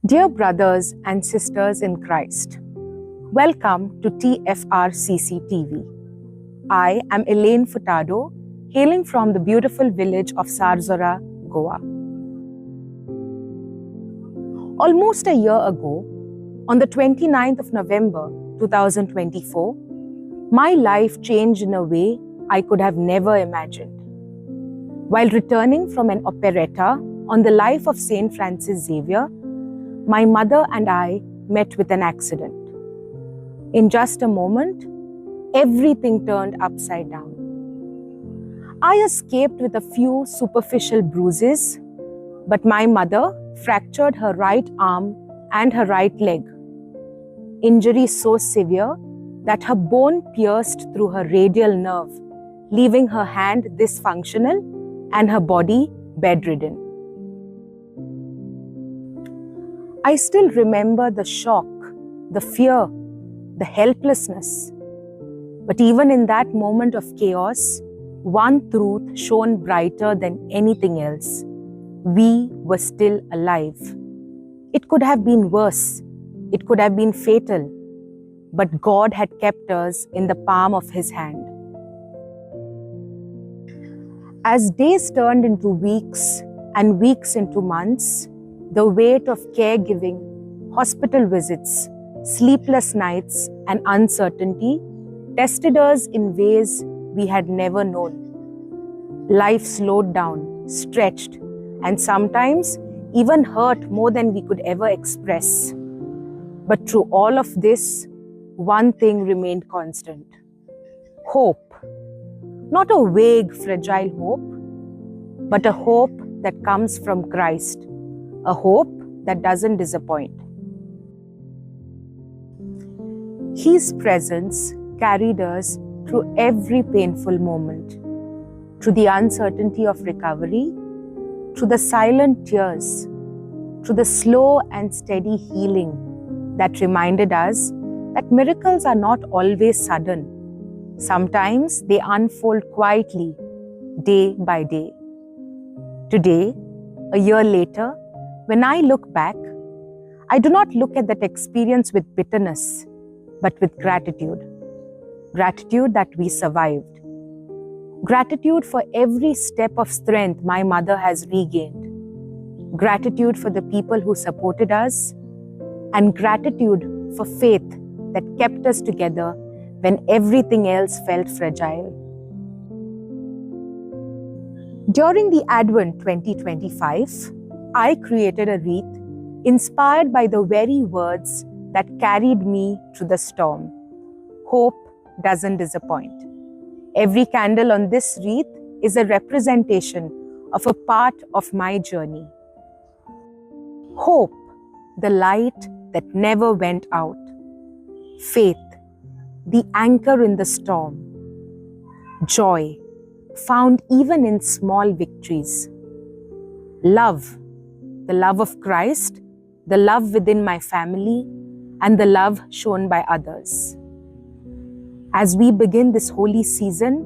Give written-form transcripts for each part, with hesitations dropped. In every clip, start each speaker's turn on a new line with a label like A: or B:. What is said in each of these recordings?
A: Dear brothers and sisters in Christ, welcome to TFRCC TV. I am Elaine Furtado, hailing from the beautiful village of Sarzora, Goa. Almost a year ago, on the 29th of November 2024, my life changed in a way I could have never imagined. While returning from an operetta on the life of Saint Francis Xavier, my mother and I met with an accident. In just a moment, everything turned upside down. I escaped with a few superficial bruises, but my mother fractured her right arm and her right leg. Injury so severe that her bone pierced through her radial nerve, leaving her hand dysfunctional and her body bedridden. I still remember the shock, the fear, the helplessness. But even in that moment of chaos, one truth shone brighter than anything else. We were still alive. It could have been worse. It could have been fatal. But God had kept us in the palm of His hand. As days turned into weeks and weeks into months, the weight of caregiving, hospital visits, sleepless nights, and uncertainty tested us in ways we had never known. Life slowed down, stretched, and sometimes even hurt more than we could ever express. But through all of this, one thing remained constant: hope. Not a vague, fragile hope, but a hope that comes from Christ. A hope that doesn't disappoint. His presence carried us through every painful moment, through the uncertainty of recovery, through the silent tears, through the slow and steady healing that reminded us that miracles are not always sudden. Sometimes they unfold quietly, day by day. Today, a year later, when I look back, I do not look at that experience with bitterness, but with gratitude. Gratitude that we survived. Gratitude for every step of strength my mother has regained. Gratitude for the people who supported us. And gratitude for faith that kept us together when everything else felt fragile. During the Advent 2025, I created a wreath inspired by the very words that carried me through the storm. Hope doesn't disappoint. Every candle on this wreath is a representation of a part of my journey. Hope, the light that never went out. Faith, the anchor in the storm. Joy, found even in small victories. Love, the love of Christ, the love within my family, and the love shown by others. As we begin this holy season,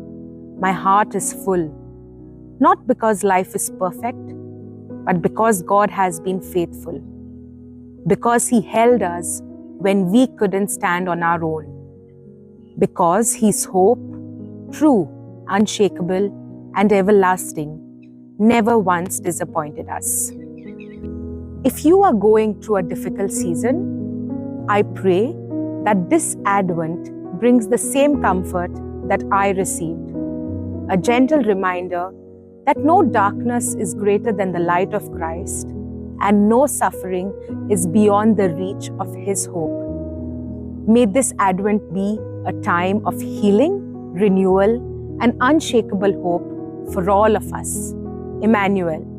A: my heart is full, not because life is perfect, but because God has been faithful, because He held us when we couldn't stand on our own, because His hope, true, unshakable, and everlasting, never once disappointed us. If you are going through a difficult season, I pray that this Advent brings the same comfort that I received. A gentle reminder that no darkness is greater than the light of Christ, and no suffering is beyond the reach of His hope. May this Advent be a time of healing, renewal, and unshakable hope for all of us. Emmanuel.